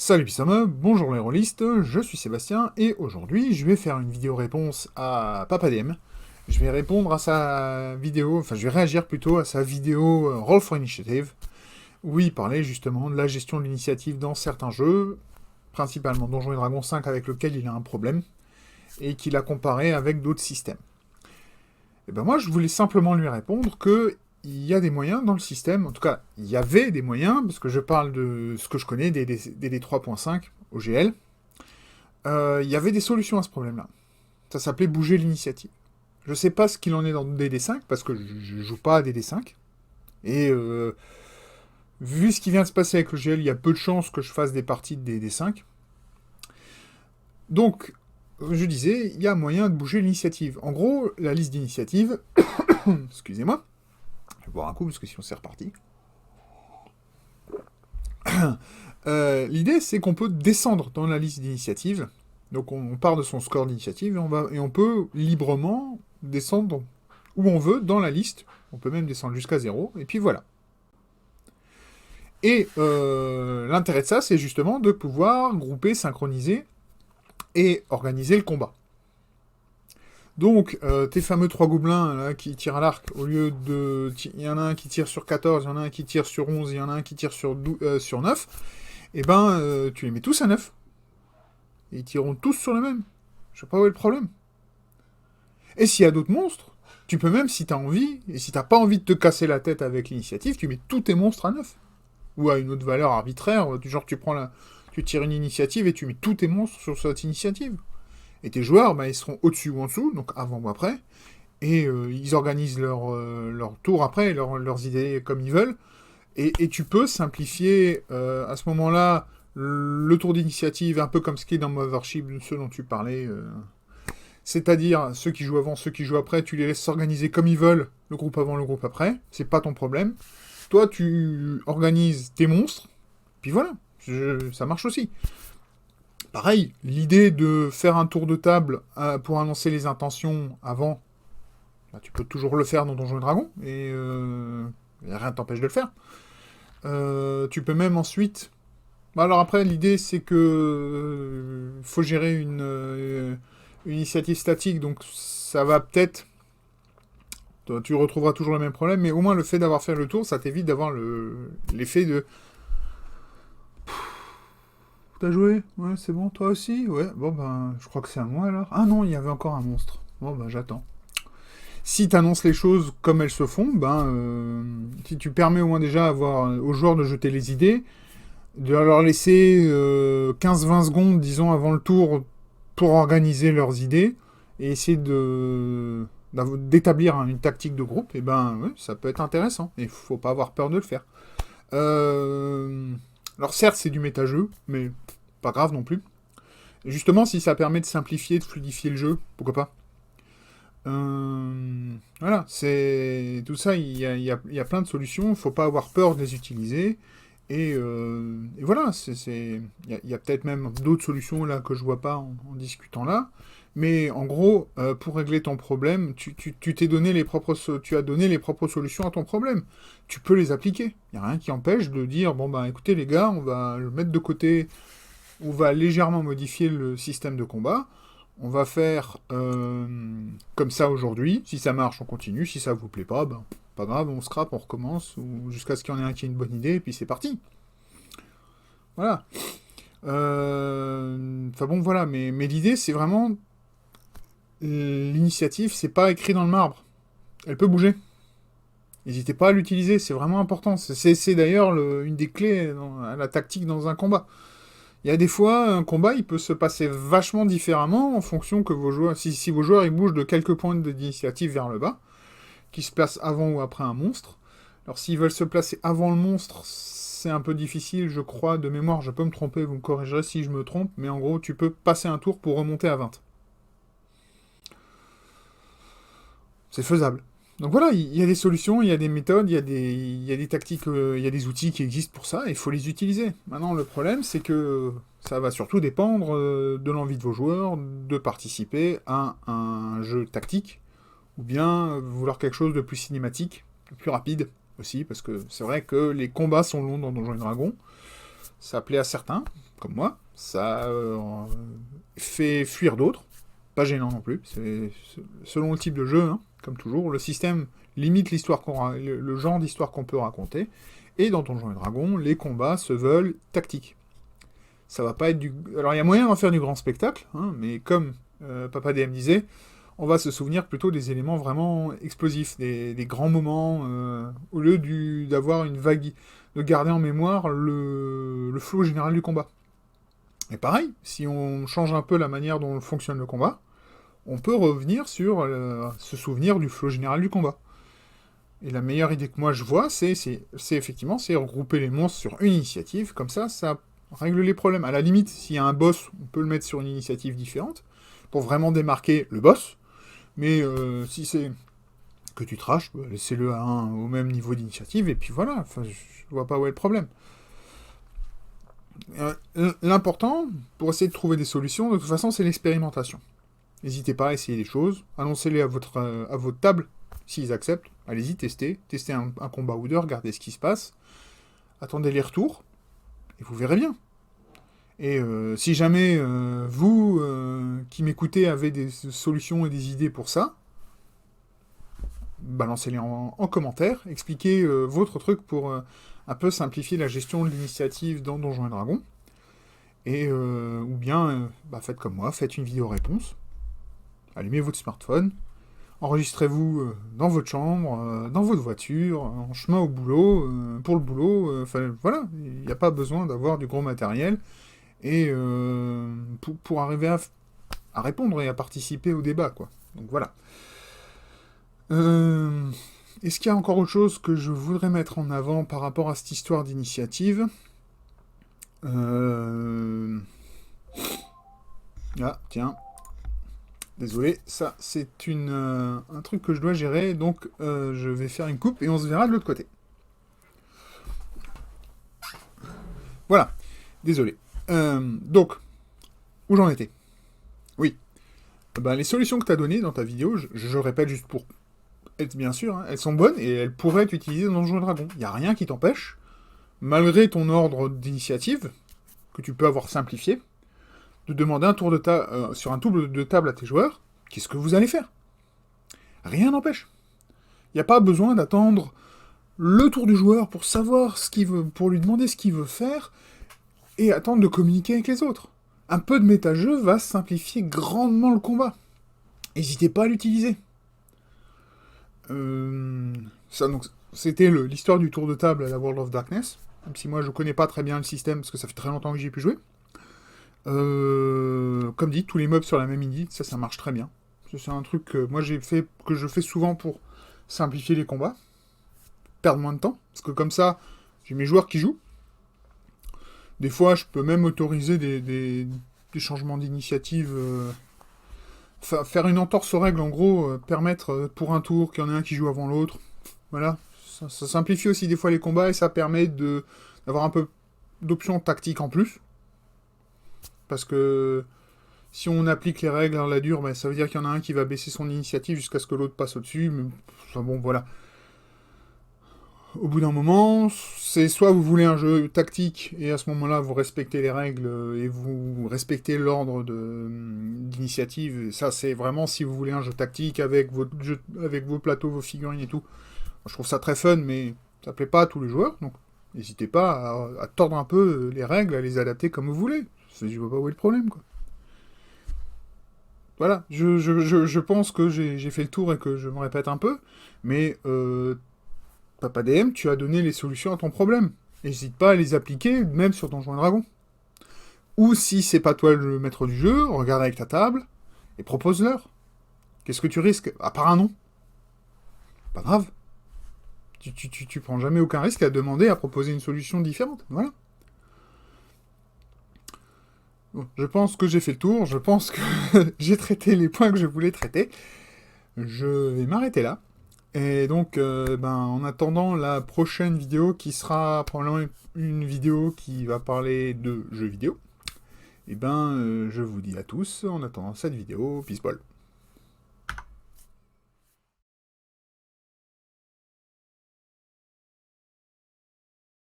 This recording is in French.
Salut Pissama, bonjour les rôlistes, je suis Sébastien et aujourd'hui je vais faire une vidéo réponse à Papadem. Je vais répondre à sa vidéo, enfin je vais réagir plutôt à sa vidéo Roll for Initiative, où il parlait justement de la gestion de l'initiative dans certains jeux, principalement Donjons et Dragons 5 avec lequel il a un problème, et qu'il a comparé avec d'autres systèmes. Et ben moi je voulais simplement lui répondre que il y a des moyens dans le système, en tout cas, il y avait des moyens, parce que je parle de ce que je connais, des DD 3.5, OGL, il y avait des solutions à ce problème-là. Ça s'appelait bouger l'initiative. Je sais pas ce qu'il en est dans DD5, parce que je joue pas à DD5, et vu ce qui vient de se passer avec l'OGL, il y a peu de chances que je fasse des parties de DD5. Donc, je disais, il y a moyen de bouger l'initiative. En gros, la liste d'initiatives, excusez-moi, je vais boire un coup parce que sinon c'est reparti. L'idée, c'est qu'on peut descendre dans la liste d'initiatives. Donc on part de son score d'initiative et on peut librement descendre où on veut dans la liste. On peut même descendre jusqu'à 0, et puis voilà. Et l'intérêt de ça, c'est justement de pouvoir grouper, synchroniser et organiser le combat. Donc, tes fameux 3 gobelins là, qui tirent à l'arc, au lieu de... Il y en a un qui tire sur 14, il y en a un qui tire sur 11, il y en a un qui tire sur 9, et ben, tu les mets tous à 9. Et ils tireront tous sur le même. Je sais pas où est le problème. Et s'il y a d'autres monstres, tu peux même, si t'as envie, et si t'as pas envie de te casser la tête avec l'initiative, tu mets tous tes monstres à 9. Ou à une autre valeur arbitraire, du genre tu tires une initiative et tu mets tous tes monstres sur cette initiative. Et tes joueurs, bah, ils seront au-dessus ou en dessous, donc avant ou après, et ils organisent leur tour après, leurs idées comme ils veulent, et tu peux simplifier à ce moment-là le tour d'initiative, un peu comme ce qui est dans Mothership, ce dont tu parlais, c'est-à-dire ceux qui jouent avant, ceux qui jouent après, tu les laisses s'organiser comme ils veulent, le groupe avant, le groupe après, c'est pas ton problème. Toi, tu organises tes monstres, puis voilà, ça marche aussi. Pareil, l'idée de faire un tour de table pour annoncer les intentions avant, bah, tu peux toujours le faire dans Donjons et Dragons, et rien ne t'empêche de le faire. Tu peux même ensuite... Bah alors après, l'idée c'est que faut gérer une initiative statique, donc ça va peut-être... Tu retrouveras toujours le même problème, mais au moins le fait d'avoir fait le tour, ça t'évite d'avoir l'effet de... T'as joué? Ouais, c'est bon, toi aussi? Ouais, bon ben, je crois que c'est à moi alors. Ah non, il y avait encore un monstre. Bon ben, j'attends. Si t'annonces les choses comme elles se font, ben, si tu permets au moins déjà aux joueurs de jeter les idées, de leur laisser 15-20 secondes, disons, avant le tour pour organiser leurs idées, et essayer d'établir une tactique de groupe, et ben, ouais, ça peut être intéressant. Et faut pas avoir peur de le faire. Alors certes, c'est du méta-jeu, mais pas grave non plus. Et justement, si ça permet de simplifier, de fluidifier le jeu, pourquoi pas. Voilà, c'est tout ça, il y a plein de solutions, faut pas avoir peur de les utiliser. Et voilà, il y a peut-être même d'autres solutions là que je vois pas en discutant là. Mais en gros, pour régler ton problème, tu as donné les propres solutions à ton problème. Tu peux les appliquer. Il n'y a rien qui empêche de dire, bon ben écoutez les gars, on va le mettre de côté, on va légèrement modifier le système de combat. On va faire comme ça aujourd'hui. Si ça marche, on continue. Si ça vous plaît pas, ben, pas grave, on scrape, on recommence, ou jusqu'à ce qu'il y en ait un qui ait une bonne idée, et puis c'est parti. Voilà. Enfin bon, voilà, mais l'idée, c'est vraiment... L'initiative, c'est pas écrit dans le marbre. Elle peut bouger. N'hésitez pas à l'utiliser, c'est vraiment important. C'est d'ailleurs une des clés à la tactique dans un combat. Il y a des fois, un combat, il peut se passer vachement différemment en fonction que vos joueurs... Si vos joueurs, ils bougent de quelques points d'initiative vers le bas, qui se placent avant ou après un monstre. Alors, s'ils veulent se placer avant le monstre, c'est un peu difficile, je crois, de mémoire. Je peux me tromper, vous me corrigerez si je me trompe, mais en gros, tu peux passer un tour pour remonter à 20. C'est faisable. Donc voilà, il y a des solutions, il y a des méthodes, il y a des tactiques, il y a des outils qui existent pour ça, et il faut les utiliser. Maintenant, le problème, c'est que ça va surtout dépendre de l'envie de vos joueurs de participer à un jeu tactique, ou bien vouloir quelque chose de plus cinématique, de plus rapide aussi, parce que c'est vrai que les combats sont longs dans Donjons et Dragons. ça plaît à certains, comme moi, ça fait fuir d'autres, pas gênant non plus, c'est selon le type de jeu, hein, comme toujours, le système limite l'histoire le genre d'histoire qu'on peut raconter, et dans Donjons et Dragons, les combats se veulent tactiques. Ça va pas être du... Alors il y a moyen d'en faire du grand spectacle, hein, mais comme Papa DM disait, on va se souvenir plutôt des éléments vraiment explosifs, des grands moments, au lieu d'avoir une vague, de garder en mémoire le flow général du combat. Et pareil, si on change un peu la manière dont fonctionne le combat, on peut revenir sur se souvenir du flow général du combat. Et la meilleure idée que moi je vois, c'est effectivement regrouper les monstres sur une initiative, comme ça règle les problèmes. À la limite, s'il y a un boss, on peut le mettre sur une initiative différente, pour vraiment démarquer le boss, mais si c'est que tu trashes, laissez-le à au même niveau d'initiative, et puis voilà, enfin, je vois pas où est le problème. L'important, pour essayer de trouver des solutions, de toute façon, c'est l'expérimentation. N'hésitez pas à essayer des choses, annoncez-les à votre table, s'ils acceptent, allez-y, testez un combat ou deux, regardez ce qui se passe, attendez les retours, et vous verrez bien. Et si jamais vous, qui m'écoutez, avez des solutions et des idées pour ça, balancez-les en commentaire, expliquez votre truc pour un peu simplifier la gestion de l'initiative dans Donjons et Dragons. Et, ou bien, faites comme moi, faites une vidéo réponse, allumez votre smartphone, enregistrez-vous dans votre chambre, dans votre voiture, en chemin au boulot, pour le boulot, voilà, il n'y a pas besoin d'avoir du gros matériel, et pour arriver à répondre et à participer au débat, quoi. Donc voilà. Est-ce qu'il y a encore autre chose que je voudrais mettre en avant par rapport à cette histoire d'initiative ? Ah, tiens. Désolé, ça c'est un truc que je dois gérer, donc je vais faire une coupe et on se verra de l'autre côté. Voilà, désolé. Donc, où j'en étais ? Oui. Les solutions que tu as données dans ta vidéo, je répète juste pour être bien sûr, hein, elles sont bonnes et elles pourraient être utilisées dans Donjons et Dragons. Il n'y a rien qui t'empêche, malgré ton ordre d'initiative, que tu peux avoir simplifié, de demander un tour de sur un tour de table à tes joueurs, qu'est-ce que vous allez faire ? Rien n'empêche. Il n'y a pas besoin d'attendre le tour du joueur pour savoir ce qu'il veut, pour lui demander ce qu'il veut faire, et attendre de communiquer avec les autres. Un peu de méta-jeu va simplifier grandement le combat. N'hésitez pas à l'utiliser. Ça, donc, c'était l'histoire du tour de table à la World of Darkness, même si moi je connais pas très bien le système, parce que ça fait très longtemps que j'y ai pu jouer. Comme dit, tous les mobs sur la même idée, ça marche très bien. C'est un truc que moi que je fais souvent pour simplifier les combats, perdre moins de temps, parce que comme ça, j'ai mes joueurs qui jouent. Des fois, je peux même autoriser des changements d'initiative, faire une entorse aux règles, en gros, permettre pour un tour qu'il y en ait un qui joue avant l'autre. Voilà, ça simplifie aussi des fois les combats et ça permet d'avoir un peu d'options tactiques en plus. Parce que si on applique les règles à la dure, ça veut dire qu'il y en a un qui va baisser son initiative jusqu'à ce que l'autre passe au-dessus. Mais bon, voilà. Au bout d'un moment, c'est soit vous voulez un jeu tactique, et à ce moment-là, vous respectez les règles, et vous respectez l'ordre d'initiative. Et ça, c'est vraiment si vous voulez un jeu tactique avec vos plateaux, vos figurines et tout. Moi, je trouve ça très fun, mais ça plaît pas à tous les joueurs, donc n'hésitez pas à tordre un peu les règles, à les adapter comme vous voulez. Je vois pas où est le problème, quoi. Voilà, je pense que j'ai fait le tour et que je me répète un peu, mais Papa DM, tu as donné les solutions à ton problème. N'hésite pas à les appliquer, même sur Donjons et Dragons. Ou si c'est pas toi le maître du jeu, regarde avec ta table et propose-leur. Qu'est-ce que tu risques ? À part un nom. Pas grave. Tu prends jamais aucun risque à demander, à proposer une solution différente. Voilà. Bon, je pense que j'ai fait le tour, je pense que j'ai traité les points que je voulais traiter. Je vais m'arrêter là. Et donc, en attendant la prochaine vidéo, qui sera probablement une vidéo qui va parler de jeux vidéo, je vous dis à tous, en attendant cette vidéo, peace ball.